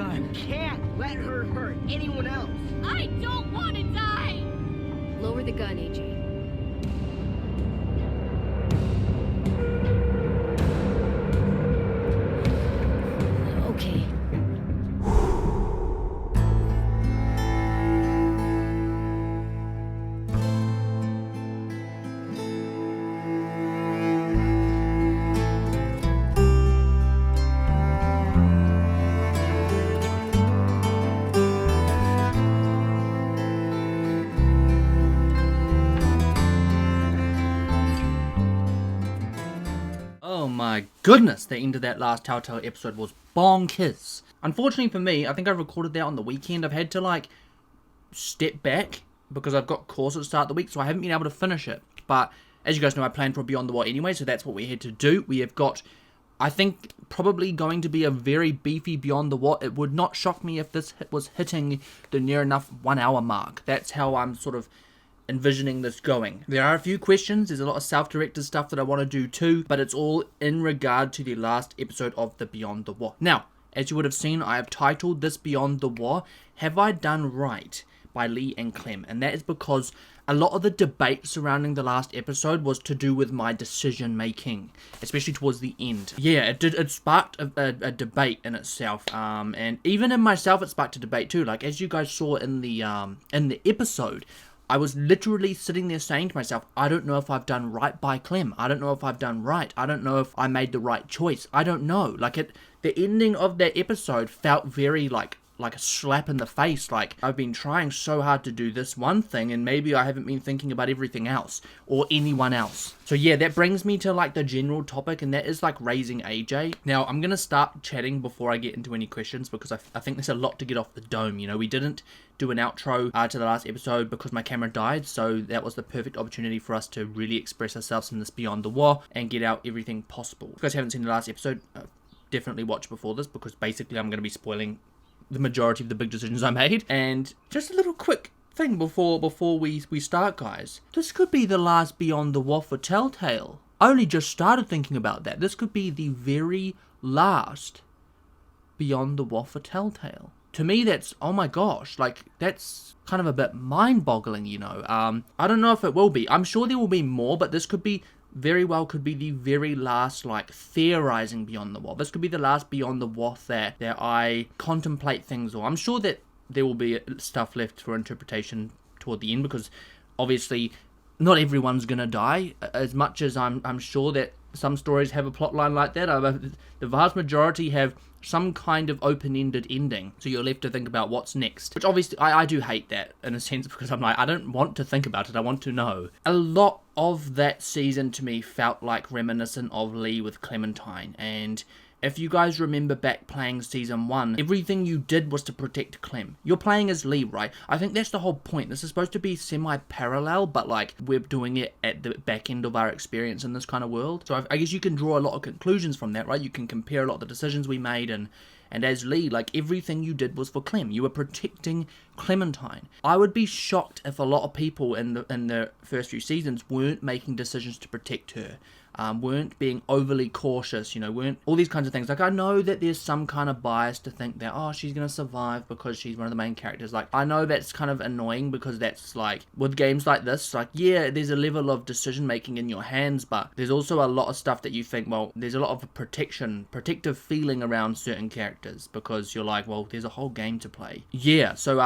time. You can't let her hurt anyone else. I don't want to die! Lower the gun, AJ. Okay. Oh my goodness, the end of that last Telltale episode was bonkers. Unfortunately for me, I think I recorded that on the weekend. I've had to like step back because I've got course at the start of the week, so I haven't been able to finish it. But as you guys know, I planned for Beyond the What anyway, so that's what we had to do. We have got, I think, probably going to be a very beefy Beyond the What. It would not shock me if this was hitting the near enough 1 hour mark. That's how I'm sort of envisioning this going. There are a few questions, there's a lot of self-directed stuff that I want to do too, but it's all in regard to the last episode of the Beyond the What. Now, as you would have seen, I have titled this Beyond the What, Have I Done Right? By Lee and Clem, and that is because a lot of the debate surrounding the last episode was to do with my decision making, especially towards the end. Yeah, it sparked a debate in itself, and even in myself it sparked a debate too. Like as you guys saw in the episode, I was literally sitting there saying to myself, I don't know if I've done right by Clem. I don't know if I've done right. I don't know if I made the right choice. I don't know. Like the ending of that episode felt very like a slap in the face. Like I've been trying so hard to do this one thing and maybe I haven't been thinking about everything else or anyone else. So yeah, that brings me to like the general topic, and that is like raising AJ. Now I'm gonna start chatting before I get into any questions because I think there's a lot to get off the dome. You know, we didn't do an outro to the last episode because my camera died, so that was the perfect opportunity for us to really express ourselves in this Beyond the War and get out everything possible. If you guys haven't seen the last episode, definitely watch before this because basically I'm going to be spoiling the majority of the big decisions I made. And just a little quick thing before we start, guys. This could be the last Beyond the War for Telltale. I only just started thinking about that. This could be the very last Beyond the War for Telltale. To me, that's, oh my gosh, like, that's kind of a bit mind-boggling, you know. I don't know if it will be. I'm sure there will be more, but this could be, very well could be the very last, like, theorizing Beyond the War. This could be the last Beyond the War that I contemplate things, or I'm sure that there will be stuff left for interpretation toward the end, because obviously not everyone's gonna die. As much as I'm sure that some stories have a plotline like that, the vast majority have some kind of open-ended ending, so you're left to think about what's next, which obviously I do hate that in a sense, because I'm like, I don't want to think about it, I want to know. A lot of that season to me felt like reminiscent of Lee with Clementine, and if you guys remember back playing season 1, everything you did was to protect Clem. You're playing as Lee, right? I think that's the whole point. This is supposed to be semi-parallel, but like we're doing it at the back end of our experience in this kind of world. So I guess you can draw a lot of conclusions from that, right? You can compare a lot of the decisions we made, and as Lee, like everything you did was for Clem. You were protecting Clementine. I would be shocked if a lot of people in the first few seasons weren't making decisions to protect her. Weren't being overly cautious, you know, weren't all these kinds of things. Like, I know that there's some kind of bias to think that, oh, she's going to survive because she's one of the main characters. Like, I know that's kind of annoying because that's like, with games like this, like, yeah, there's a level of decision making in your hands, but there's also a lot of stuff that you think, well, there's a lot of protective feeling around certain characters because you're like, well, there's a whole game to play. Yeah, so,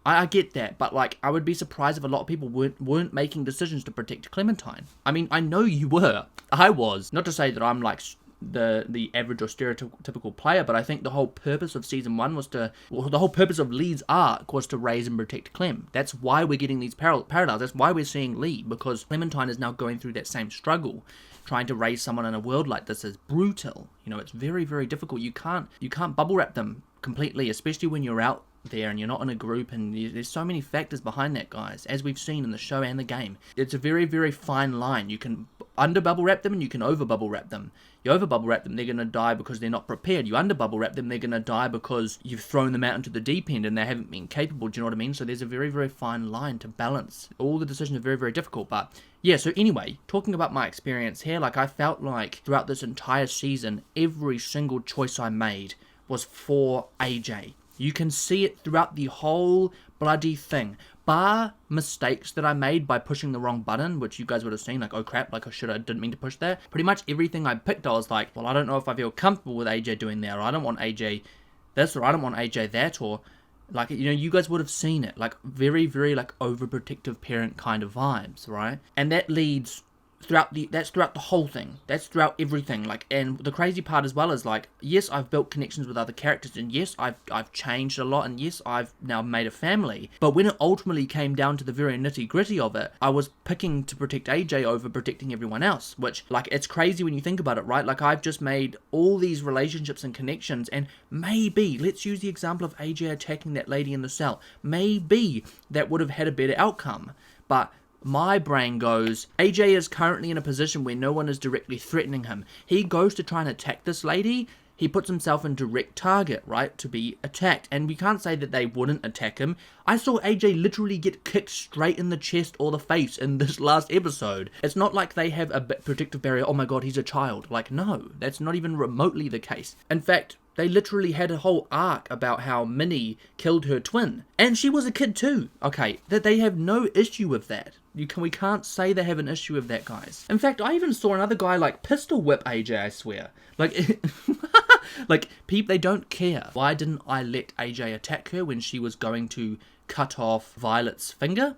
I get that, but like, I would be surprised if a lot of people weren't making decisions to protect Clementine. I mean, I know you were. I was. Not to say that I'm like the average or stereotypical player, but I think the whole purpose of season 1 was the whole purpose of Lee's arc was to raise and protect Clem. That's why we're getting these parallels. That's why we're seeing Lee, because Clementine is now going through that same struggle. Trying to raise someone in a world like this is brutal. You know, it's very, very difficult. You can't bubble wrap them completely, especially when you're out there and you're not in a group, and there's so many factors behind that, guys, as we've seen in the show and the game. It's a very, very fine line. You can under bubble wrap them and you can over bubble wrap them. You over bubble wrap them, they're going to die because they're not prepared. You under bubble wrap them, they're going to die because you've thrown them out into the deep end and they haven't been capable. Do you know what I mean? So there's a very, very fine line to balance. All the decisions are very, very difficult, but yeah, so anyway, talking about my experience here, like I felt like throughout this entire season, every single choice I made was for AJ. You can see it throughout the whole bloody thing. Bar mistakes that I made by pushing the wrong button, which you guys would have seen, like, oh crap, like, I didn't mean to push that. Pretty much everything I picked, I was like, well, I don't know if I feel comfortable with AJ doing that, or I don't want AJ this, or I don't want AJ that, or, like, you know, you guys would have seen it, like, very, very, like, overprotective parent kind of vibes, right? And that leads that's throughout the whole thing. That's throughout everything. Like, and the crazy part as well is, like, yes, I've built connections with other characters, and yes, I've changed a lot, and yes, I've now made a family. But when it ultimately came down to the very nitty gritty of it, I was picking to protect AJ over protecting everyone else. Which, like, it's crazy when you think about it, right? Like, I've just made all these relationships and connections, and maybe, let's use the example of AJ attacking that lady in the cell. Maybe that would have had a better outcome. But my brain goes, AJ is currently in a position where no one is directly threatening him. He goes to try and attack this lady, he puts himself in direct target, right, to be attacked. And we can't say that they wouldn't attack him. I saw AJ literally get kicked straight in the chest or the face in this last episode. It's not like they have a protective barrier, oh my god, he's a child. Like, no, that's not even remotely the case. In fact, they literally had a whole arc about how Minnie killed her twin. And she was a kid too. Okay, that they have no issue with that. We can't say they have an issue with that, guys. In fact, I even saw another guy, like, pistol whip AJ, I swear. Like, like, they don't care. Why didn't I let AJ attack her when she was going to cut off Violet's finger?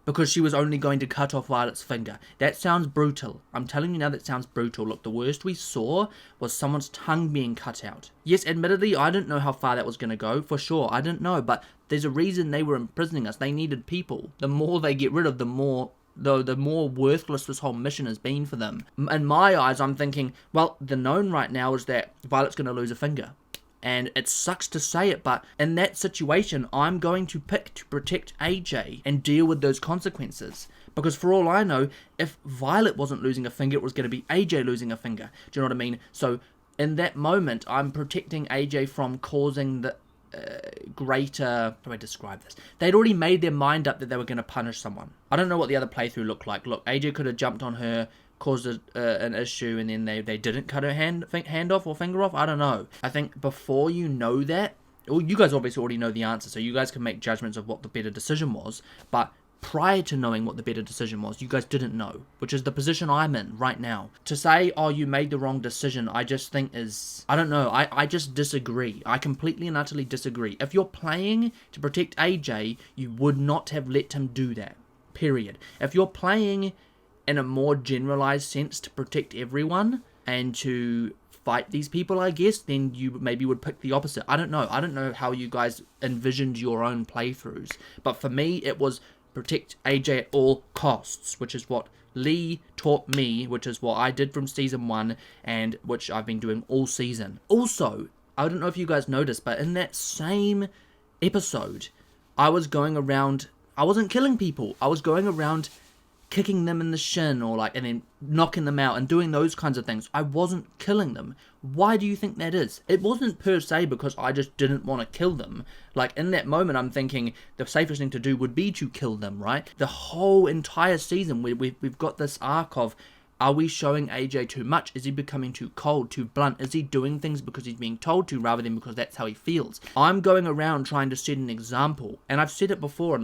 Because she was only going to cut off Violet's finger. That sounds brutal. I'm telling you now, that sounds brutal. Look, the worst we saw was someone's tongue being cut out. Yes, admittedly, I didn't know how far that was going to go, for sure. I didn't know, but there's a reason they were imprisoning us. They needed people. The more they get rid of, the more worthless this whole mission has been for them. In my eyes, I'm thinking, well, the known right now is that Violet's going to lose a finger. And it sucks to say it, but in that situation, I'm going to pick to protect AJ and deal with those consequences. Because for all I know, if Violet wasn't losing a finger, it was going to be AJ losing a finger. Do you know what I mean? So in that moment, I'm protecting AJ from causing the greater... How do I describe this? They'd already made their mind up that they were going to punish someone. I don't know what the other playthrough looked like. Look, AJ could have jumped on her, caused an issue, and then they didn't cut her hand off or finger off. I don't know. I think before you know that, well, you guys obviously already know the answer, so you guys can make judgments of what the better decision was, but prior to knowing what the better decision was, you guys didn't know, which is the position I'm in right now. To say, oh, you made the wrong decision, I just think is, I don't know, I just disagree. I completely and utterly disagree. If you're playing to protect AJ, you would not have let him do that, period. If you're playing in a more generalized sense to protect everyone and to fight these people, I guess, then you maybe would pick the opposite. I don't know how you guys envisioned your own playthroughs, but for me it was protect AJ at all costs, which is what Lee taught me, which is what I did from season 1 and which I've been doing all season. Also, I don't know if you guys noticed, but in that same episode, I was going around, I wasn't killing people, I was going around kicking them in the shin or like, and then knocking them out and doing those kinds of things. I wasn't killing them. Why do you think that is? It wasn't per se because I just didn't want to kill them. Like, in that moment, I'm thinking the safest thing to do would be to kill them, right? The whole entire season, we've got this arc of, are we showing AJ too much? Is he becoming too cold, too blunt? Is he doing things because he's being told to rather than because that's how he feels? I'm going around trying to set an example, and I've said it before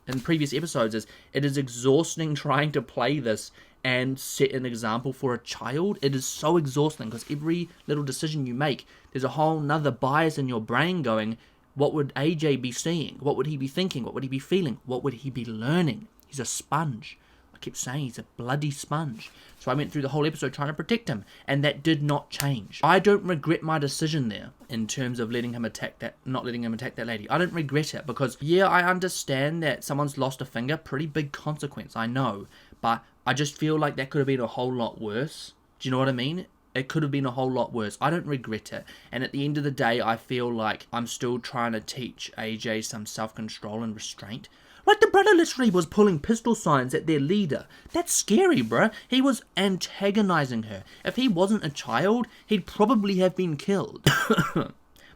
in previous episodes, is it is exhausting trying to play this and set an example for a child. It is so exhausting because every little decision you make, there's a whole nother bias in your brain going, what would AJ be seeing? What would he be thinking? What would he be feeling? What would he be learning? He's a sponge. I keep saying he's a bloody sponge. So I went through the whole episode trying to protect him, and that did not change. I don't regret my decision there in terms of letting him attack that, not letting him attack that lady. I don't regret it because, yeah, I understand that someone's lost a finger, pretty big consequence, I know, but I just feel like that could have been a whole lot worse. Do you know what I mean? It could have been a whole lot worse. I don't regret it. And at the end of the day, I feel like I'm still trying to teach AJ some self-control and restraint. Like, the brother literally was pulling pistol signs at their leader. That's scary, bruh. He was antagonizing her. If he wasn't a child, he'd probably have been killed.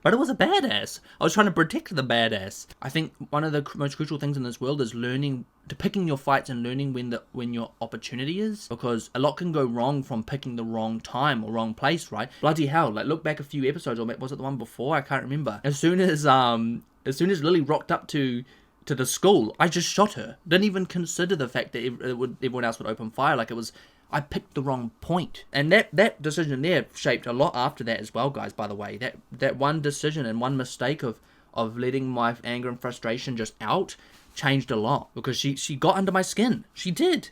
But it was a badass. I was trying to protect the badass. I think one of the most crucial things in this world is learning to picking your fights and learning when your opportunity is, because a lot can go wrong from picking the wrong time or wrong place, right? Bloody hell, like look back a few episodes, or was it the one before? I can't remember. As soon as Lily rocked up to the school, I just shot her. Didn't even consider the fact that everyone else would open fire. Like, I picked the wrong point. And that decision there shaped a lot after that as well, guys, by the way. That one decision and one mistake of letting my anger and frustration just out changed a lot, because she got under my skin. She did.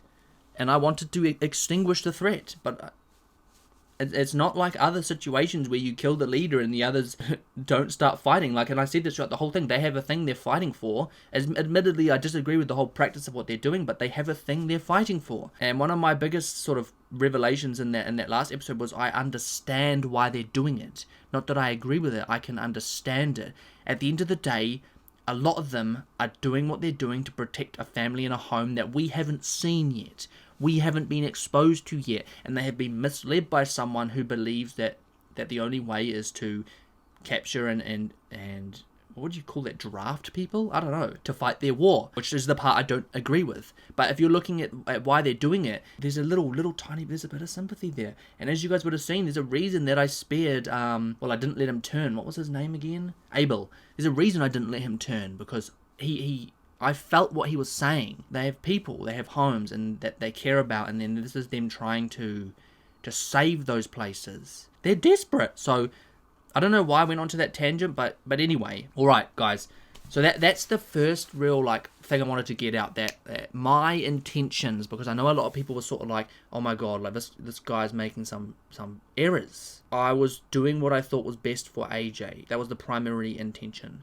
And I wanted to extinguish the threat, but it's not like other situations where you kill the leader and the others don't start fighting. Like, and I said this throughout the whole thing, they have a thing they're fighting for. Admittedly, I disagree with the whole practice of what they're doing, but they have a thing they're fighting for. And one of my biggest sort of revelations in that last episode was I understand why they're doing it. Not that I agree with it, I can understand it. At the end of the day, a lot of them are doing what they're doing to protect a family and a home that we haven't seen yet. We haven't been exposed to yet, and they have been misled by someone who believes that the only way is to capture and what would you call that, draft people? I don't know, to fight their war, which is the part I don't agree with. But if you're looking at why they're doing it, there's a there's a bit of sympathy there. And as you guys would have seen, there's a reason that I spared, I didn't let him turn. What was his name again? Abel. There's a reason I didn't let him turn, because I felt what he was saying. They have people, they have homes, and that they care about, and then this is them trying to save those places. They're desperate. So I don't know why I went onto that tangent, but anyway. Alright, guys. So that's the first real thing I wanted to get out, that my intentions, because I know a lot of people were sort of like, oh my god, like this guy's making some errors. I was doing what I thought was best for AJ. That was the primary intention.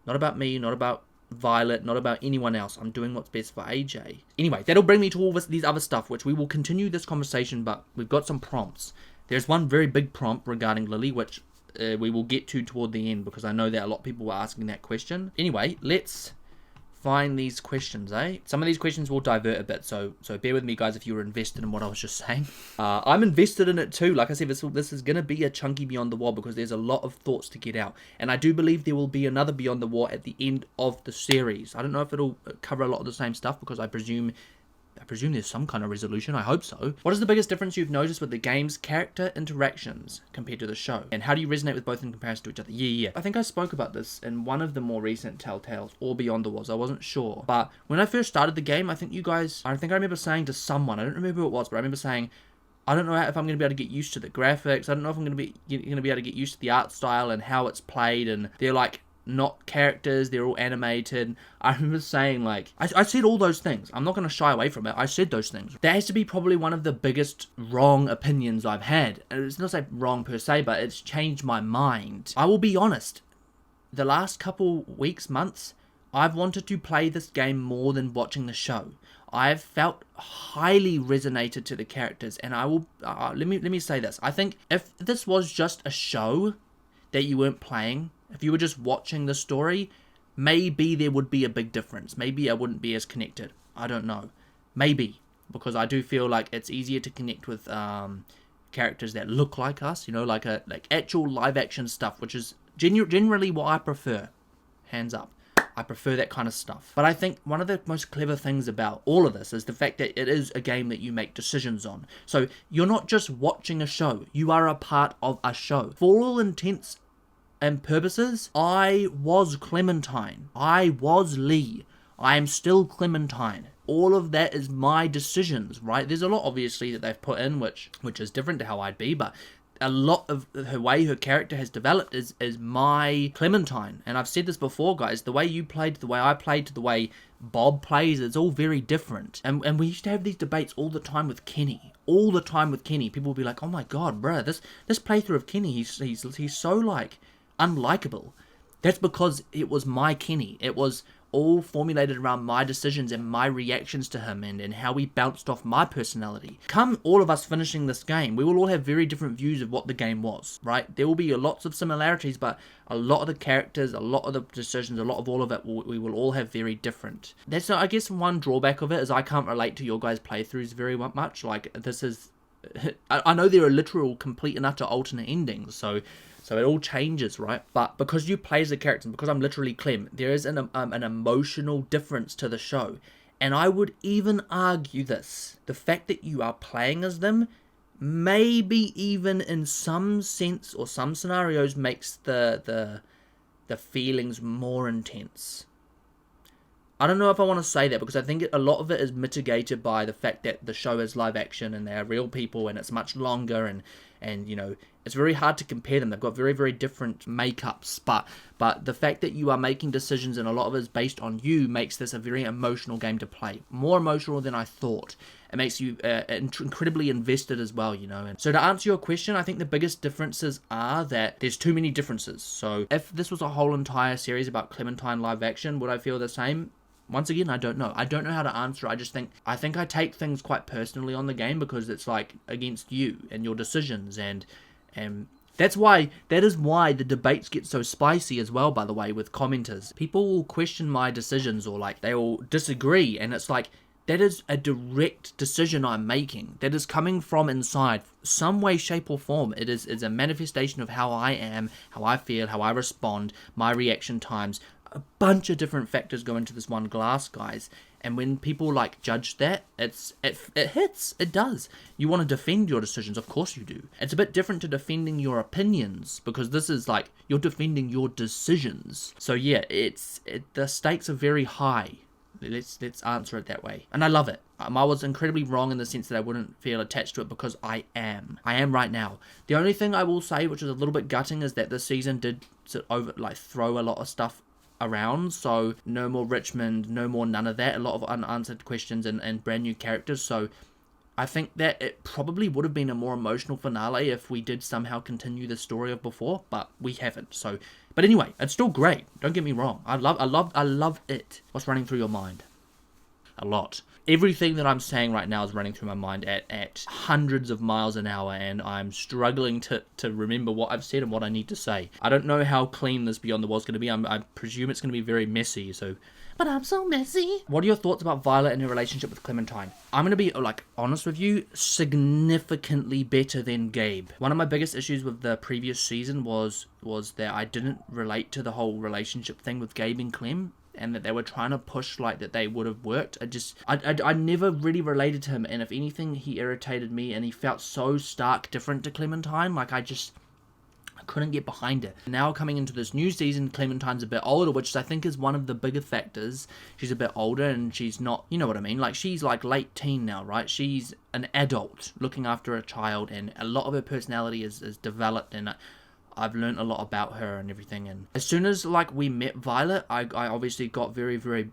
Not about me, not about Violet, not about anyone else. I'm doing what's best for AJ. Anyway, that'll bring me to all these other stuff, which we will continue this conversation, but we've got some prompts. There's one very big prompt regarding Lily, which we will get to toward the end, because I know that a lot of people were asking that question. Anyway, let's find these questions, eh? Some of these questions will divert a bit, so bear with me, guys, if you were invested in what I was just saying. I'm invested in it too. Like I said, this is going to be a chunky Beyond the Wall, because there's a lot of thoughts to get out. And I do believe there will be another Beyond the Wall at the end of the series. I don't know if it'll cover a lot of the same stuff, because I presume there's some kind of resolution. I hope so. What is the biggest difference you've noticed with the game's character interactions compared to the show? And how do you resonate with both in comparison to each other? Yeah. I think I spoke about this in one of the more recent Telltales or Beyond the Walls. I wasn't sure. But when I first started the game, I think I remember saying to someone, I don't remember who it was, but I remember saying, I don't know if I'm going to be able to get used to the graphics. I don't know if I'm going to be able to get used to the art style and how it's played. And they're like, not characters, they're all animated. I remember saying, like, I said all those things. I'm not going to shy away from it. I said those things. That has to be probably one of the biggest wrong opinions I've had. And it's not say wrong per se, but it's changed my mind. I will be honest. The last couple weeks, months, I've wanted to play this game more than watching the show. I've felt highly resonated to the characters, and I will let me say this. I think if this was just a show that you weren't playing, if you were just watching the story, maybe there would be a big difference. Maybe I wouldn't be as connected. I don't know. Maybe. Because I do feel like it's easier to connect with characters that look like us, like actual live action stuff, which is generally what I prefer. Hands up. I prefer that kind of stuff. But I think one of the most clever things about all of this is the fact that it is a game that you make decisions on. So you're not just watching a show. You are a part of a show. For all intents and purposes, I was Clementine. I was Lee. I am still Clementine. All of that is my decisions, right? There's a lot, obviously, that they've put in, which is different to how I'd be, but a lot of her way her character has developed is my Clementine. And I've said this before, guys, the way you played, the way I played, the way Bob plays, it's all very different. And we used to have these debates all the time with Kenny. All the time with Kenny. People would be like, oh my god, bruh, this playthrough of Kenny, he's so, like, unlikable. That's because it was my Kenny. It was all formulated around my decisions and my reactions to him and how we bounced off my personality. Come all of us finishing this game, we will all have very different views of what the game was, right? There will be lots of similarities, but a lot of the characters, a lot of the decisions, a lot of all of it, we will all have very different. That's, I guess, one drawback of it is I can't relate to your guys' playthroughs very much. Like, this is... I know there are literal, complete and utter alternate endings, so So it all changes, right? But because you play as a character, and because I'm literally Clem, there is an emotional difference to the show. And I would even argue this. The fact that you are playing as them, maybe even in some sense or some scenarios, makes the feelings more intense. I don't know if I want to say that, because I think a lot of it is mitigated by the fact that the show is live action and they are real people and it's much longer, and you know, it's very hard to compare them. They've got very, very different makeups, but the fact that you are making decisions and a lot of it is based on you makes this a very emotional game to play. More emotional than I thought. It makes you incredibly invested as well, you know. And so to answer your question, I think the biggest differences are that there's too many differences. So if this was a whole entire series about Clementine live action, would I feel the same? Once again, I don't know. I don't know how to answer. I think I take things quite personally on the game, because it's like against you and your decisions, and that is why the debates get so spicy as well, by the way, with commenters. People will question my decisions, or like they will disagree, and it's like, that is a direct decision I'm making. That is coming from inside, some way, shape or form. It's a manifestation of how I am, how I feel, how I respond, my reaction times. A bunch of different factors go into this one glass, guys. And when people like judge that, it hits. It does. You want to defend your decisions, of course you do. It's a bit different to defending your opinions, because this is like you're defending your decisions. So yeah, the stakes are very high. Let's answer it that way. And I love it. I was incredibly wrong in the sense that I wouldn't feel attached to it, because I am right now. The only thing I will say, which is a little bit gutting, is that this season did throw a lot of stuff around. So no more Richmond, no more none of that. A lot of unanswered questions and brand new characters. So I think that it probably would have been a more emotional finale if we did somehow continue the story of before, but we haven't. So, but anyway, it's still great. Don't get me wrong. I love it. What's running through your mind? A lot. Everything that I'm saying right now is running through my mind at hundreds of miles an hour, and I'm struggling to remember what I've said and what I need to say. I don't know how clean this Beyond the Wall is going to be. I presume it's going to be very messy, so... But I'm so messy. What are your thoughts about Violet and her relationship with Clementine? I'm going to be, honest with you, significantly better than Gabe. One of my biggest issues with the previous season was that I didn't relate to the whole relationship thing with Gabe and Clem, and that they were trying to push that they would have worked. I never really related to him, and if anything, he irritated me, and he felt so stark different to Clementine. I couldn't get behind it. Now coming into this new season, Clementine's a bit older, which I think is one of the bigger factors. She's a bit older, and she's not, you know what I mean? She's late teen now, right? She's an adult looking after a child, and a lot of her personality is developed, and I've learned a lot about her and everything. And as soon as we met Violet, I obviously got very, very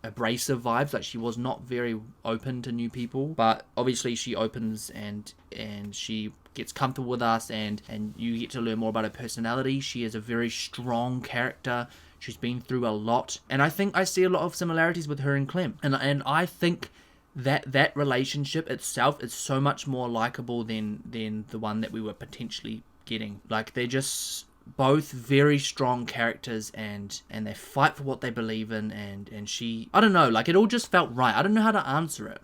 abrasive vibes. She was not very open to new people, but obviously she opens and she gets comfortable with us, and you get to learn more about her personality. She is a very strong character. She's been through a lot, and I think I see a lot of similarities with her and Clem, and I think that relationship itself is so much more likable than the one that we were potentially getting. They're just both very strong characters, and they fight for what they believe in, and she, I don't know, it all just felt right. I don't know how to answer it.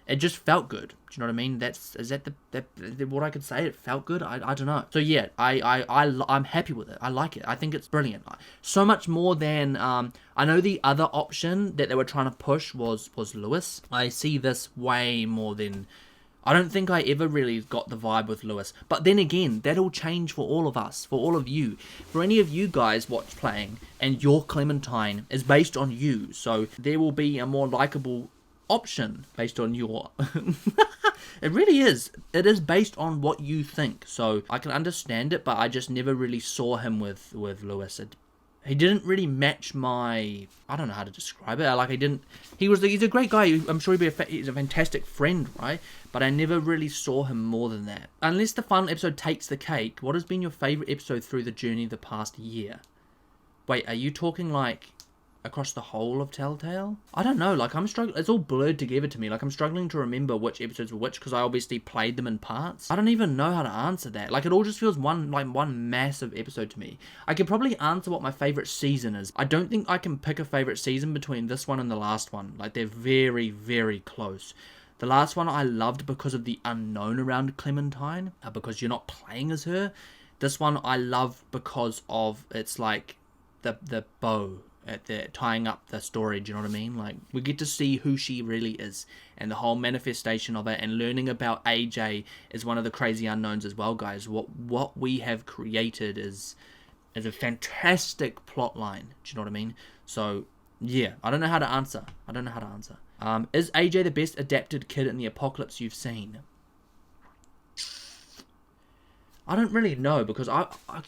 It just felt good. Do you know what I mean? Is that what I could say? It felt good. I don't know. So yeah, I'm happy with it. I like it. I think it's brilliant. So much more than I know the other option that they were trying to push was Lewis. I see this way more than. I don't think I ever really got the vibe with Lewis. But then again, that'll change for all of us, for all of you. For any of you guys playing, and your Clementine is based on you. So there will be a more likable option based on your... It really is. It is based on what you think. So I can understand it, but I just never really saw him with Lewis. He didn't really match my... I don't know how to describe it. He's a great guy. I'm sure he's a fantastic friend, right? But I never really saw him more than that. Unless the final episode takes the cake, what has been your favourite episode through the journey of the past year? Wait, are you talking across the whole of Telltale? I don't know, I'm struggling. It's all blurred together to me. I'm struggling to remember which episodes were which, because I obviously played them in parts. I don't even know how to answer that. It all just feels one massive episode to me. I could probably answer what my favourite season is. I don't think I can pick a favourite season between this one and the last one. They're very, very close. The last one I loved because of the unknown around Clementine, because you're not playing as her. This one I love because of it's like the bow at the tying up the story. Do you know what I mean? Like, we get to see who she really is and the whole manifestation of it, and learning about AJ is one of the crazy unknowns as well, guys. What we have created is a fantastic plot line. Do you know what I mean? So yeah, I don't know how to answer. Is AJ the best adapted kid in the apocalypse you've seen? I don't really know, because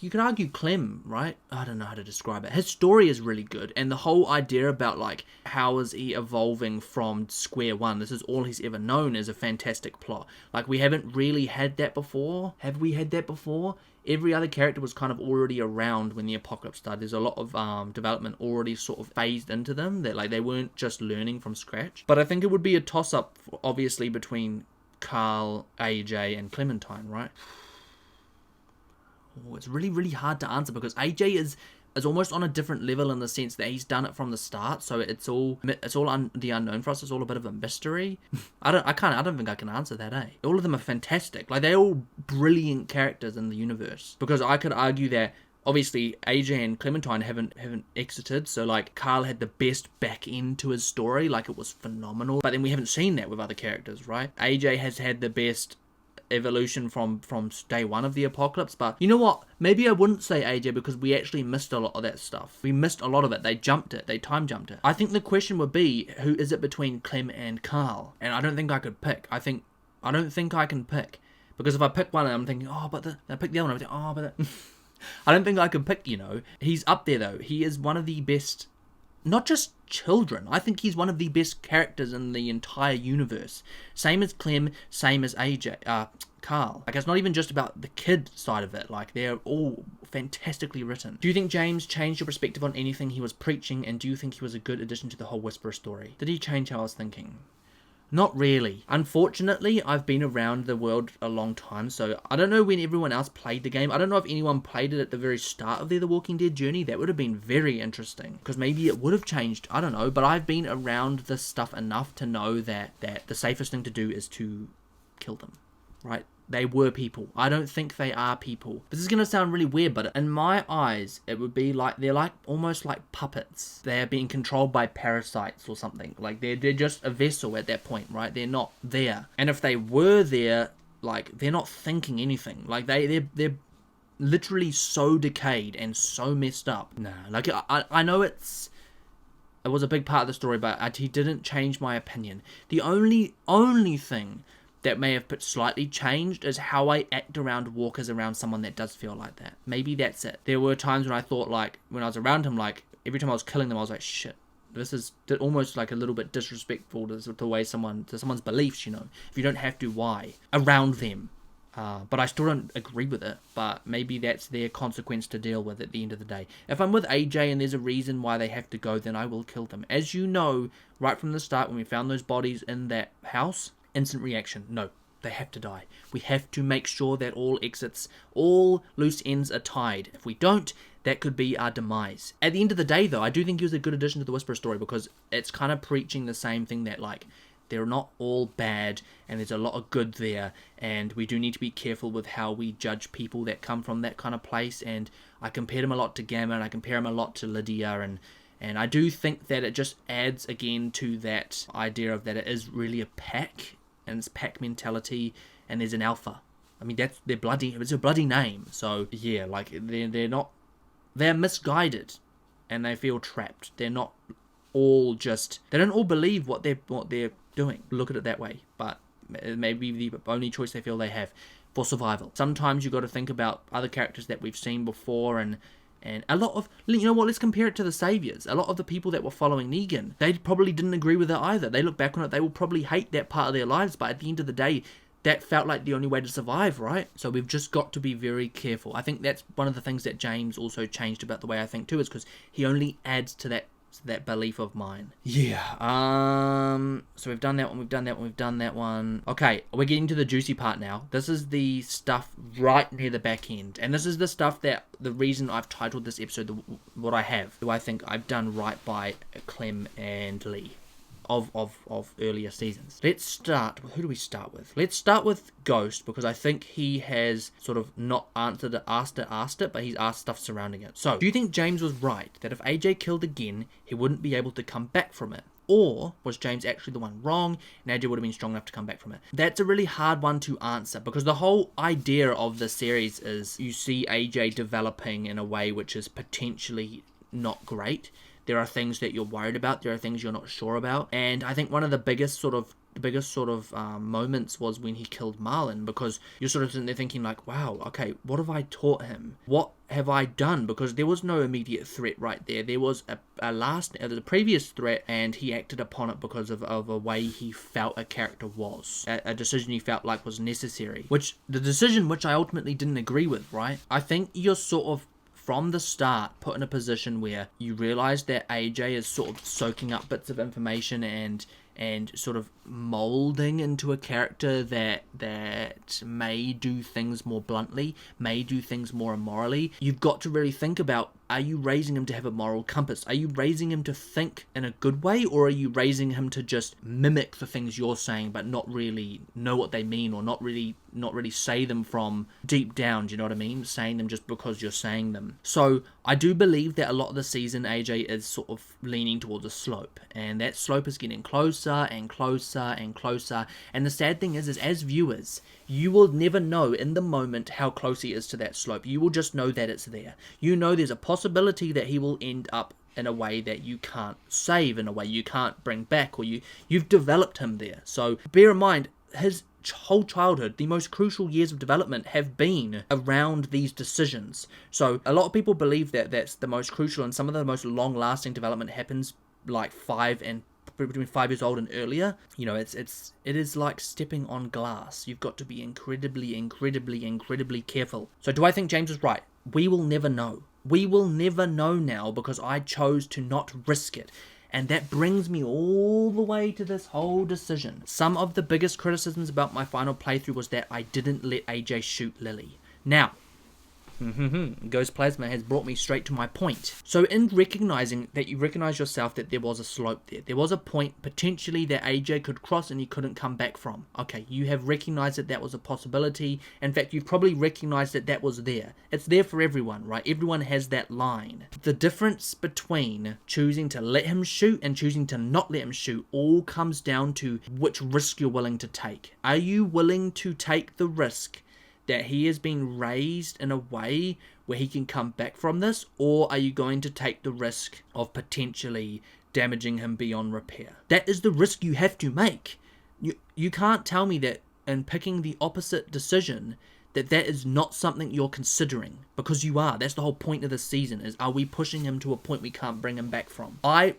you could argue Clem, right? I don't know how to describe it. His story is really good, and the whole idea about, like, how is he evolving from square one? This is all he's ever known, is a fantastic plot. Like, we haven't really had that before. Have we had that before? Every other character was kind of already around when the apocalypse started. There's a lot of development already sort of phased into them, that, like, they weren't just learning from scratch. But I think it would be a toss-up, obviously, between Carl, AJ, and Clementine, right? Oh, it's really, really hard to answer, because AJ is almost on a different level in the sense that he's done it from the start, so it's all the unknown for us. It's all a bit of a mystery. I don't think I can answer that, eh? All of them are fantastic. Like, they're all brilliant characters in the universe, because I could argue that obviously AJ and Clementine haven't exited, so like Carl had the best back end to his story, like it was phenomenal, but then we haven't seen that with other characters, right? AJ has had the best evolution from day one of the apocalypse, but you know what, maybe I wouldn't say AJ, because we actually missed a lot of that stuff. We missed a lot of it. They time jumped it. I think the question would be, who is it between Clem and Carl? And I don't think I could pick. I don't think I can pick, because if I pick one, I'm thinking, oh, but I pick the other one, I'm thinking, oh, but I don't think I could pick, you know. He's up there though. He is one of the best, not just children, I think he's one of the best characters in the entire universe. Same as Clem, same as AJ, Carl. Like, it's not even just about the kid side of it. Like, they're all fantastically written. Do you think James changed your perspective on anything he was preaching, and do you think he was a good addition to the whole Whisperer story? Did he change how I was thinking? Not really. Unfortunately, I've been around the world a long time, so I don't know when everyone else played the game. I don't know if anyone played it at the very start of their The Walking Dead journey. That would have been very interesting, because maybe it would have changed. I don't know, but I've been around this stuff enough to know that the safest thing to do is to kill them, right? They were people. I don't think they are people. This is going to sound really weird, but in my eyes, it would be like, they're like almost like puppets. They're being controlled by parasites or something. Like, they're just a vessel at that point, right? They're not there. And if they were there, like, they're not thinking anything. Like, they're literally so decayed and so messed up. Nah, like, I know it was a big part of the story, but he didn't change my opinion. The only thing that may have slightly changed is how I act around walkers, around someone that does feel like that. Maybe that's it. There were times when I thought, like, when I was around him, like, every time I was killing them, I was like, shit, this is almost like a little bit disrespectful to the way someone's beliefs, you know. If you don't have to, why? Around them. But I still don't agree with it, but maybe that's their consequence to deal with at the end of the day. If I'm with AJ and there's a reason why they have to go, then I will kill them. As you know, right from the start, when we found those bodies in that house, instant reaction, no, they have to die. We have to make sure that all exits, all loose ends are tied. If we don't, that could be our demise. At the end of the day, though, I do think he was a good addition to the Whisperer story, because it's kind of preaching the same thing, that, like, they're not all bad, and there's a lot of good there, and we do need to be careful with how we judge people that come from that kind of place. And I compared him a lot to Gamma, and I compare him a lot to Lydia, and I do think that it just adds again to that idea of that it is really a pack, and it's pack mentality, and there's an alpha. I mean, it's a bloody name. So yeah, like, they're misguided, and they feel trapped. They're not all they don't all believe what they're doing. Look at it that way. But maybe the only choice they feel they have for survival. Sometimes you got to think about other characters that we've seen before, and a lot of, you know what, let's compare it to the Saviors. A lot of the people that were following Negan, they probably didn't agree with it either. They look back on it, they will probably hate that part of their lives, but at the end of the day, that felt like the only way to survive, right? So we've just got to be very careful. I think that's one of the things that James also changed about the way I think too, is because he only adds to that belief of mine. Yeah. So we've done that one. Okay, we're getting to the juicy part now. This is the stuff right near the back end, and this is the stuff that the reason I've titled this episode what I have. Do I think I've done right by Clem and Lee? of earlier seasons. Let's start, who do we start with? Let's start with Ghost, because I think he has sort of not answered it, asked it, but he's asked stuff surrounding it. So, do you think James was right, that if AJ killed again, he wouldn't be able to come back from it? Or was James actually the one wrong, and AJ would have been strong enough to come back from it? That's a really hard one to answer, because the whole idea of the series is you see AJ developing in a way which is potentially not great. There are things that you're worried about, there are things you're not sure about, and I think one of the biggest sort of moments was when he killed Marlon, because you're sort of sitting there thinking like, wow, okay, what have I taught him? What have I done? Because there was no immediate threat right there. There was the previous threat, and he acted upon it because of a way he felt a character was. A decision he felt like was necessary. The decision which I ultimately didn't agree with, right? I think you're sort of, from the start, put in a position where you realize that AJ is sort of soaking up bits of information and sort of molding into a character that may do things more bluntly, may do things more immorally. You've got to really think about, are you raising him to have a moral compass? Are you raising him to think in a good way, or are you raising him to just mimic the things you're saying but not really know what they mean, or not really say them from deep down? Do you know what I mean? Saying them just because you're saying them. So I do believe that a lot of the season AJ is sort of leaning towards a slope, and that slope is getting closer and closer and closer. And the sad thing is as viewers, you will never know in the moment how close he is to that slope. You will just know that it's there. You know there's a possibility that he will end up in a way that you can't save, in a way you can't bring back, or you've developed him there. So bear in mind, his whole childhood, the most crucial years of development have been around these decisions. So a lot of people believe that that's the most crucial, and some of the most long-lasting development happens like between 5 years old and earlier. You know, it is like stepping on glass. You've got to be incredibly careful. So do I think James was right? We will never know. We will never know now, because I chose to not risk it. And that brings me all the way to this whole decision. Some of the biggest criticisms about my final playthrough was that I didn't let AJ shoot Lily. Now, Ghost Plasma has brought me straight to my point. So in recognizing that, you recognize yourself that there was a slope there. There was a point potentially that AJ could cross and he couldn't come back from. Okay, you have recognized that that was a possibility. In fact, you've probably recognized that that was there. It's there for everyone, right? Everyone has that line. The difference between choosing to let him shoot and choosing to not let him shoot all comes down to which risk you're willing to take. Are you willing to take the risk that he has been raised in a way where he can come back from this, or are you going to take the risk of potentially damaging him beyond repair? That is the risk you have to make. You can't tell me that in picking the opposite decision that is not something you're considering, because you are. That's the whole point of this season, is are we pushing him to a point we can't bring him back from? I,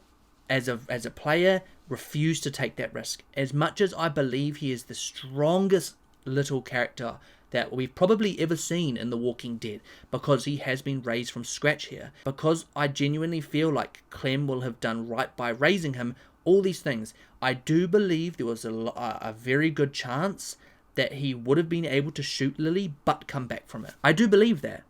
as a player, refuse to take that risk. As much as I believe he is the strongest little character that we've probably ever seen in The Walking Dead, because he has been raised from scratch here, because I genuinely feel like Clem will have done right by raising him, all these things, I do believe there was a very good chance that he would have been able to shoot Lily but come back from it. I do believe that.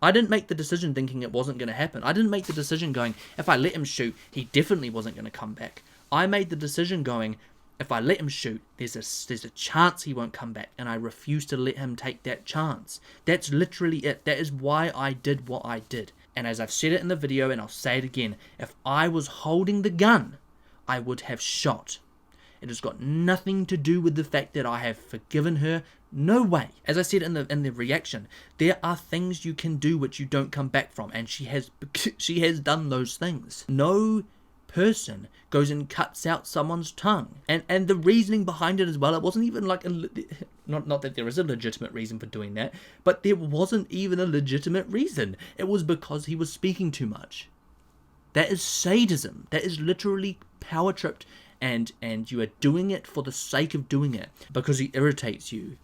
I didn't make the decision thinking it wasn't going to happen. I didn't make the decision going, if I let him shoot, he definitely wasn't going to come back. I made the decision going, if I let him shoot, there's a chance he won't come back, and I refuse to let him take that chance. That's literally it. That is why I did what I did. And as I've said it in the video, and I'll say it again, if I was holding the gun, I would have shot. It has got nothing to do with the fact that I have forgiven her. No way. As I said in the reaction, there are things you can do which you don't come back from, and she has done those things. No person goes and cuts out someone's tongue, and the reasoning behind it as well, it wasn't even like not that there is a legitimate reason for doing that, but there wasn't even a legitimate reason. It was because he was speaking too much. That is sadism. That is literally power tripped, and you are doing it for the sake of doing it because he irritates you.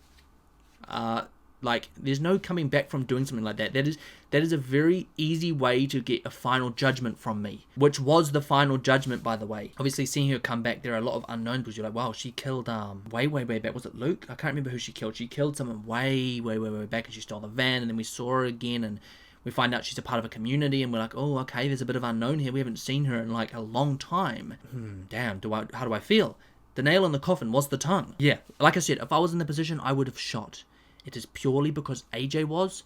Like, there's no coming back from doing something like that. That is a very easy way to get a final judgment from me, which was the final judgment, by the way. Obviously, seeing her come back, there are a lot of unknowns, because you're like, wow, she killed way back. Was it Luke? I can't remember who she killed. She killed someone way back, and she stole the van, and then we saw her again, and We find out she's a part of a community, and we're like, oh, okay, there's a bit of unknown here. We haven't seen her in like a long time. Damn, how do I feel? The nail in the coffin was the tongue. Yeah, like I said, if I was in the position, I would have shot. It is purely because AJ was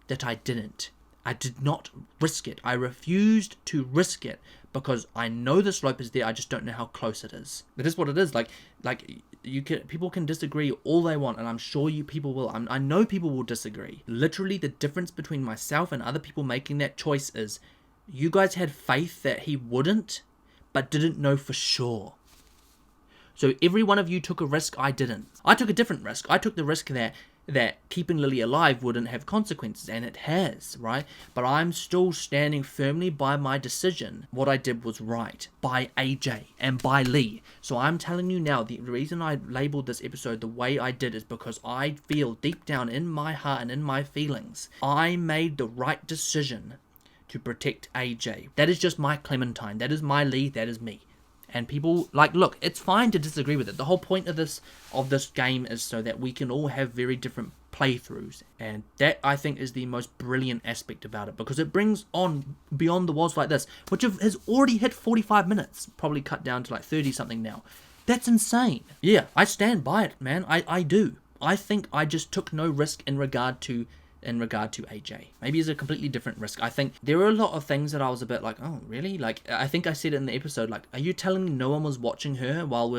that I didn't. I did not risk it. I refused to risk it because I know the slope is there. I just don't know how close it is. It is what it is. Like people can disagree all they want, and I'm sure people will. I know people will disagree. Literally, the difference between myself and other people making that choice is you guys had faith that he wouldn't, but didn't know for sure. So every one of you took a risk. I didn't. I took a different risk. I took the risk that keeping Lily alive wouldn't have consequences, and it has, right? But I'm still standing firmly by my decision. What I did was right by AJ and by Lee. So I'm telling you now, the reason I labeled this episode the way I did is because I feel deep down in my heart and in my feelings, I made the right decision to protect AJ. That is just my Clementine. That is my Lee. That is me. And people, like, look, it's fine to disagree with it. The whole point of this game is so that we can all have very different playthroughs. And that, I think, is the most brilliant aspect about it. Because it brings on Beyond the Walls like this, which has already hit 45 minutes. Probably cut down to like 30-something now. That's insane. Yeah, I stand by it, man. I do. I think I just took no risk in regard to AJ. Maybe it's a completely different risk. I think there were a lot of things that I was a bit like, oh, really? Like, I think I said it in the episode, like, are you telling me no one was watching her while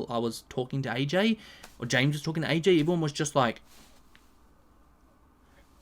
I was talking to AJ? Or James was talking to AJ? Everyone was just like...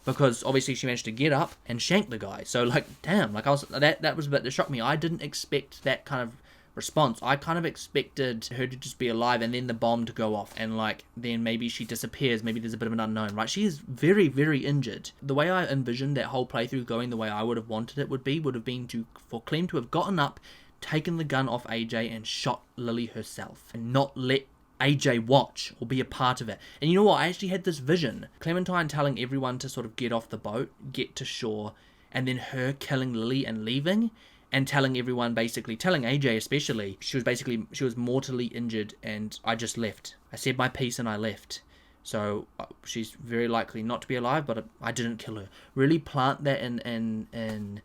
Because, obviously, she managed to get up and shank the guy. So, like, damn. Like, that was a bit that shocked me. I didn't expect that kind of response. I kind of expected her to just be alive and then the bomb to go off, and like then maybe she disappears, maybe there's a bit of an unknown, right? She is very, very injured. The way I envisioned that whole playthrough going, the way I would have wanted it would have been for Clem to have gotten up, taken the gun off AJ and shot Lily herself, and not let AJ watch or be a part of it. And you know what, I actually had this vision, Clementine telling everyone to sort of get off the boat, get to shore, and then her killing Lily and leaving, and telling everyone, basically, telling AJ especially, she was mortally injured and I just left. I said my piece and I left. So she's very likely not to be alive, but I didn't kill her. Really plant that in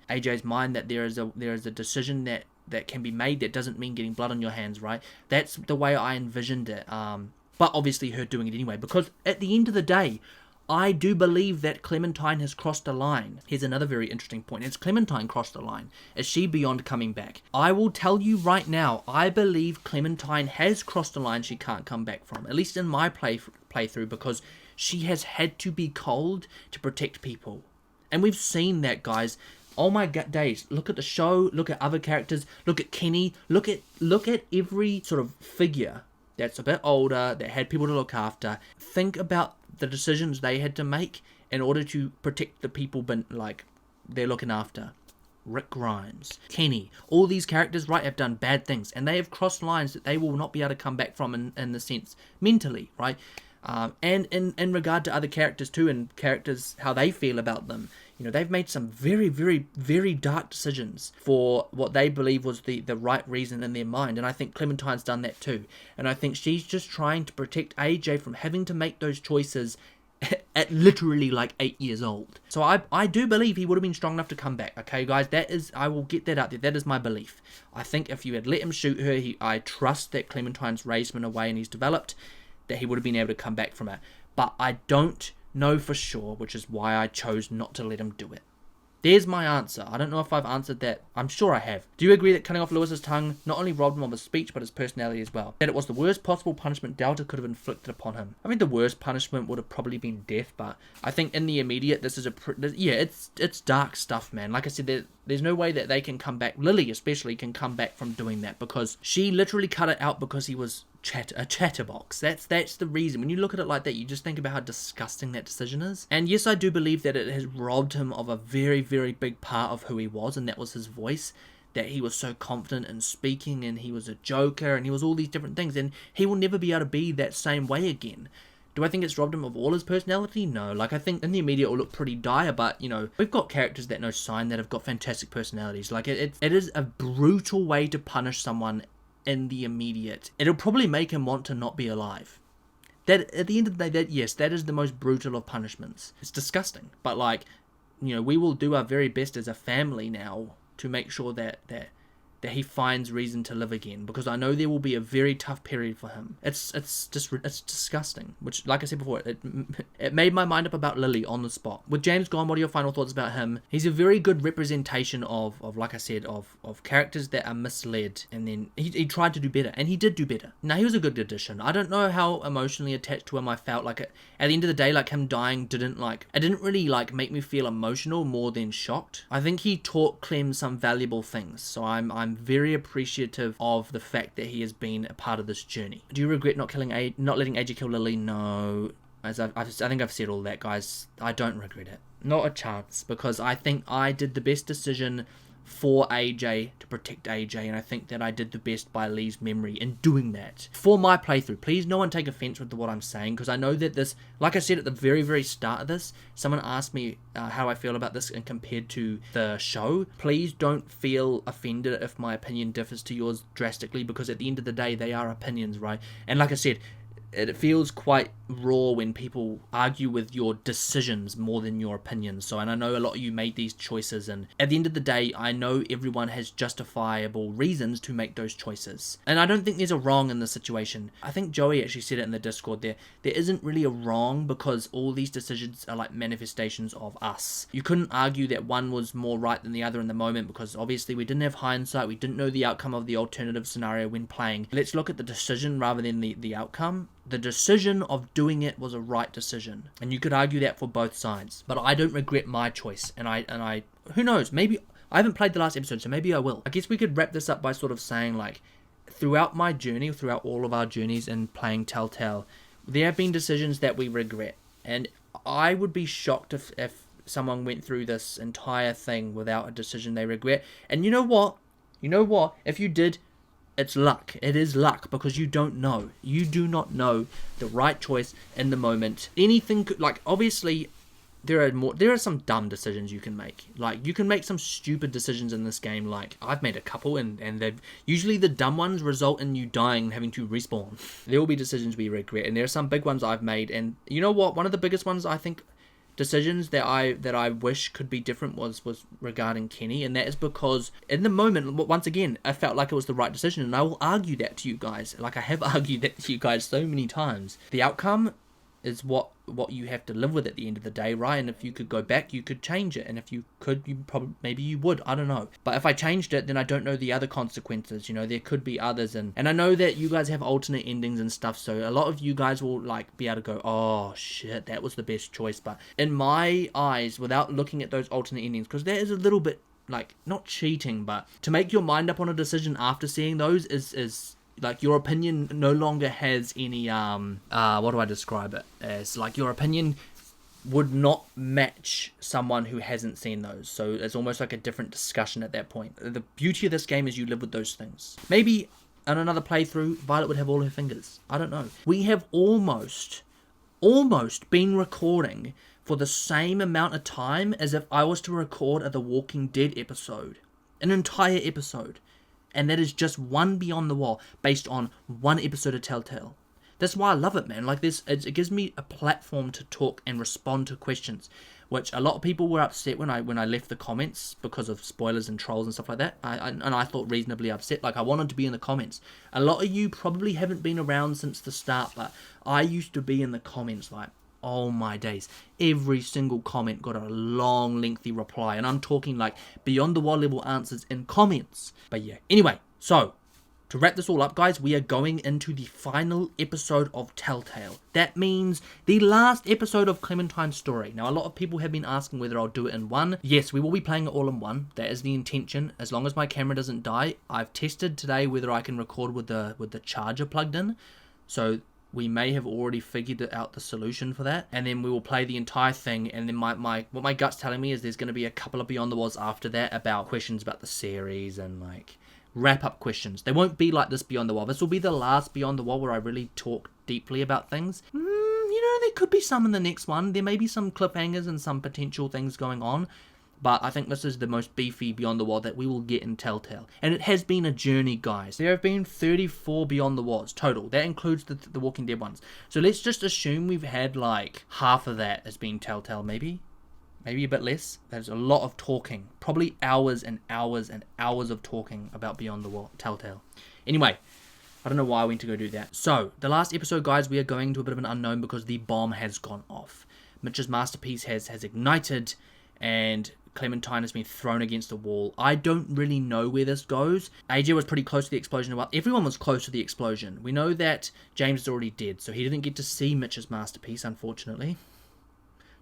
AJ's mind that there is a decision that can be made that doesn't mean getting blood on your hands, right? That's the way I envisioned it. But obviously her doing it anyway, because at the end of the day, I do believe that Clementine has crossed a line. Here's another very interesting point. Has Clementine crossed a line? Is she beyond coming back? I will tell you right now, I believe Clementine has crossed a line she can't come back from. At least in my playthrough, because she has had to be cold to protect people. And we've seen that, guys. Oh my days. Look at the show, look at other characters, look at Kenny, look at every sort of figure that's a bit older, that had people to look after. Think about the decisions they had to make in order to protect the people they're looking after. Rick Grimes, Kenny, all these characters, right, have done bad things, and they have crossed lines that they will not be able to come back from in the sense mentally, right? And in regard to other characters too, and characters, how they feel about them. You know, they've made some very, very, very dark decisions for what they believe was the right reason in their mind. And I think Clementine's done that too. And I think she's just trying to protect AJ from having to make those choices at literally like 8 years old. So I do believe he would have been strong enough to come back. Okay, guys, I will get that out there. That is my belief. I think if you had let him shoot her, I trust that Clementine's raised him in a way and he's developed, that he would have been able to come back from it. But I don't know for sure, which is why I chose not to let him do it. There's my answer. I don't know if I've answered that. I'm sure I have. Do you agree that cutting off Lewis's tongue not only robbed him of his speech, but his personality as well? That it was the worst possible punishment Delta could have inflicted upon him? I mean, the worst punishment would have probably been death, but I think in the immediate, this is it's dark stuff, man. Like I said, there's no way that they can come back. Lily especially can come back from doing that, because she literally cut it out because he was a chatterbox. That's the reason. When you look at it like that, you just think about how disgusting that decision is. And yes, I do believe that it has robbed him of a very, very big part of who he was, and that was his voice. That he was so confident in speaking, and he was a joker, and he was all these different things, and he will never be able to be that same way again. Do I think it's robbed him of all his personality? No. Like, I think in the immediate it will look pretty dire, but, you know, we've got characters that know Sign that have got fantastic personalities. Like, it is a brutal way to punish someone in the immediate. It'll probably make him want to not be alive. That, at the end of the day, that is the most brutal of punishments. It's disgusting. But, like, we will do our very best as a family now to make sure that he finds reason to live again, because I know there will be a very tough period for him. It's disgusting, which, like I said before, it made my mind up about Lily on the spot. With James gone, what are your final thoughts about him? He's a very good representation of like I said, of characters that are misled, and then he tried to do better, and he did do better. Now, he was a good addition. I don't know how emotionally attached to him I felt. Like, at the end of the day, like, him dying didn't really like make me feel emotional more than shocked. I think he taught Clem some valuable things, so I'm very appreciative of the fact that he has been a part of this journey. Do you regret not letting AJ kill Lily? No. I think I've said all that, guys. I don't regret it. Not a chance, because I think I did the best decision for AJ, to protect AJ, and I think that I did the best by Lee's memory in doing that for my playthrough. Please, no one take offense with what I'm saying, because I know that this, like I said at the very, very start of this, someone asked me how I feel about this and compared to the show. Please don't feel offended if my opinion differs to yours drastically, because at the end of the day, they are opinions, right? And like I said, it feels quite raw when people argue with your decisions more than your opinions. So, and I know a lot of you made these choices, and at the end of the day, I know everyone has justifiable reasons to make those choices. And I don't think there's a wrong in this situation. I think Joey actually said it in the Discord there. There isn't really a wrong, because all these decisions are like manifestations of us. You couldn't argue that one was more right than the other in the moment, because obviously we didn't have hindsight. We didn't know the outcome of the alternative scenario when playing. Let's look at the decision rather than the outcome. The decision of doing it was a right decision, and you could argue that for both sides. But I don't regret my choice, and I who knows, maybe I haven't played the last episode, so maybe I will. I guess we could wrap this up by sort of saying, like, throughout my journey, throughout all of our journeys in playing Telltale, there have been decisions that we regret, and I would be shocked if someone went through this entire thing without a decision they regret. And you know what? If you did, it's luck. It is luck, because you don't know. You do not know the right choice in the moment. Anything could, like, obviously, there are some dumb decisions you can make. Like, you can make some stupid decisions in this game. Like, I've made a couple, and they've usually, the dumb ones result in you dying and having to respawn. There will be decisions we regret, and there are some big ones I've made. And you know what? One of the biggest ones, I think, decisions that I wish could be different was regarding Kenny, and that is because in the moment, once again, I felt like it was the right decision, and I will argue that to you guys, like I have argued that to you guys so many times. The outcome is what you have to live with at the end of the day, right? And if you could go back, you could change it, and if you could, maybe you would, I don't know. But if I changed it, then I don't know the other consequences. There could be others, and I know that you guys have alternate endings and stuff, so a lot of you guys will like be able to go, oh shit, that was the best choice. But in my eyes, without looking at those alternate endings, because that is a little bit like, not cheating, but to make your mind up on a decision after seeing those is like, your opinion no longer has any, what do I describe it as? Like, your opinion would not match someone who hasn't seen those. So it's almost like a different discussion at that point. The beauty of this game is you live with those things. Maybe on another playthrough, Violet would have all her fingers. I don't know. We have almost been recording for the same amount of time as if I was to record a The Walking Dead episode. An entire episode. And that is just one Beyond the Wall, based on one episode of Telltale. That's why I love it, man. Like, this, it gives me a platform to talk and respond to questions, which a lot of people were upset when I left the comments because of spoilers and trolls and stuff like that. I thought reasonably upset. Like, I wanted to be in the comments. A lot of you probably haven't been around since the start, but I used to be in the comments, like, oh my days. Every single comment got a long, lengthy reply. And I'm talking like Beyond the Wall level answers in comments. But yeah. Anyway, so to wrap this all up, guys, we are going into the final episode of Telltale. That means the last episode of Clementine's story. Now, a lot of people have been asking whether I'll do it in one. Yes, we will be playing it all in one. That is the intention. As long as my camera doesn't die. I've tested today whether I can record with the charger plugged in. So we may have already figured out the solution for that, and then we will play the entire thing, and then what my gut's telling me is there's going to be a couple of Beyond the Walls after that about questions about the series and like wrap-up questions. They won't be like this Beyond the Wall. This will be the last Beyond the Wall where I really talk deeply about things. There could be some in the next one. There may be some cliffhangers and some potential things going on. But I think this is the most beefy Beyond the Wall that we will get in Telltale. And it has been a journey, guys. There have been 34 Beyond the Walls total. That includes the Walking Dead ones. So let's just assume we've had like half of that as being Telltale, maybe. maybe a bit less. There's a lot of talking, probably hours and hours and hours of talking about Beyond the Telltale. Anyway, I don't know why I went to go do that. So, the last episode, guys, we are going to a bit of an unknown because the bomb has gone off. Mitch's masterpiece has ignited, and Clementine has been thrown against the wall. I don't really know where this goes. AJ was pretty close to the explosion. Well, everyone was close to the explosion. We know that James is already dead, so he didn't get to see Mitch's masterpiece, unfortunately.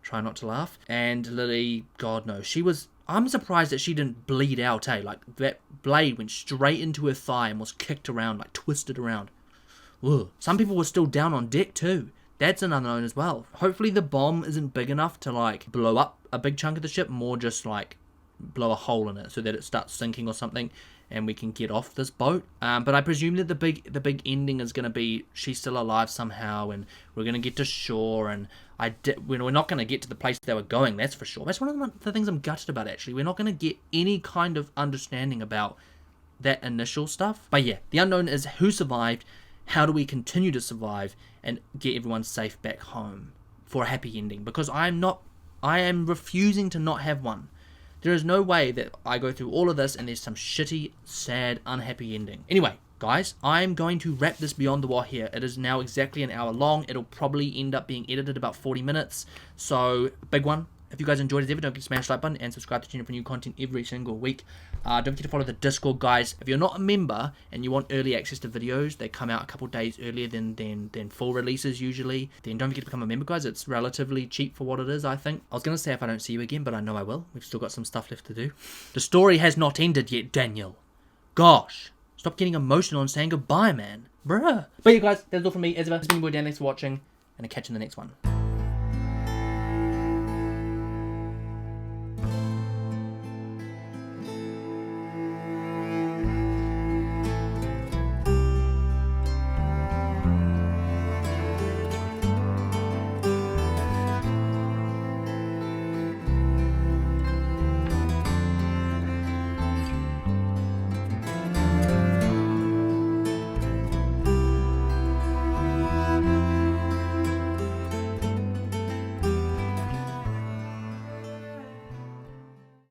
Try not to laugh. And Lily, God knows, I'm surprised that she didn't bleed out, Like, that blade went straight into her thigh and was kicked around, like, twisted around. Ugh. Some people were still down on deck, too. That's an unknown as well. Hopefully the bomb isn't big enough to, like, blow up a big chunk of the ship, more just, like, blow a hole in it so that it starts sinking or something and we can get off this boat. But I presume that the big ending is going to be she's still alive somehow and we're going to get to shore, and we're not going to get to the place they were going, that's for sure. That's one of the things I'm gutted about, actually. We're not going to get any kind of understanding about that initial stuff. But yeah, the unknown is who survived, how do we continue to survive and get everyone safe back home for a happy ending, because I am refusing to not have one. There is no way that I go through all of this and there's some shitty, sad, unhappy ending. Anyway, guys, I'm going to wrap this Beyond the WOH here. It is now exactly an hour long. It'll probably end up being edited about 40 minutes. So, big one. If you guys enjoyed it ever, don't forget to smash the like button and subscribe to the channel for new content every single week. Don't forget to follow the Discord, guys. If you're not a member and you want early access to videos, they come out a couple days earlier than full releases usually, then don't forget to become a member, guys. It's relatively cheap for what it is, I think. I was going to say if I don't see you again, but I know I will. We've still got some stuff left to do. The story has not ended yet, Daniel. Gosh. Stop getting emotional and saying goodbye, man. Bruh. But yeah, guys, that's all from me. As ever, it's been your boy Dan. Thanks for watching, and I'll catch you in the next one.